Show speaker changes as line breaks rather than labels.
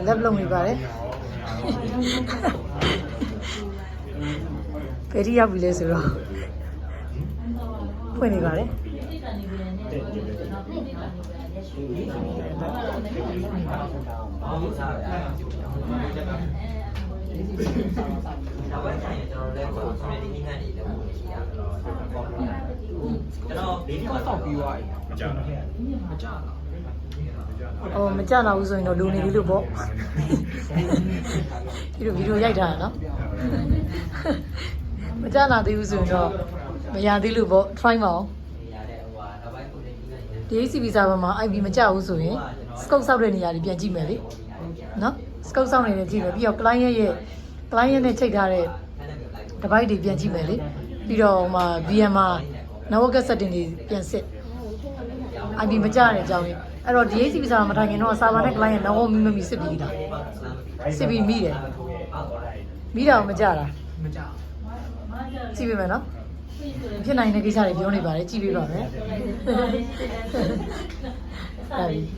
လက်လုံးနေပါတယ်ဘယ်ဒီရောက်ပြီလဲဆိုတော့ဖွင့်နေပါတယ်အော်မကြတော့ဘူးဆိုရင်တော့လူနေပြီလို့ပေါ့ဒီလိုဗီဒီယိုရိုက်ထားတာနော်မကြနာသေးဘူးဆိုရင်တော့မရသေးလို့ပေါ့ try မအောင်ဒီ ACB စာပေါ်မှာ IP မကြဘူးဆိုရင် scope ဆောက်တဲ့နေရာတွေပြန်ကြည့်မယ်လေနော် scope ဆောက်နေတယ်ကြည့်မယ်ပြီးတော့ client နဲ့ချိန်ထားတဲ့ device တွေပြန်ကြည့်မယ်လေပြီးတော့ဟိုမှာ VM မှာ network setting တွေပြန်စစ် IP မကြတဲ့အကြောင်းကြီးအဲ့တော့ DHCP စာမထိုင်ခင်တော့ server နဲ့ client နောက်မီစစ်ပြီးတာစစ်ပြီးမိတယ်မိတာမကြတာမကြကြည့်ပေးမယ်နော်ဖြစ်နိုင်တဲ့ကိစ္စတွေပြောနေပါတယ်ကြည့်ပေးပါမယ်ဟုတ်ပြီ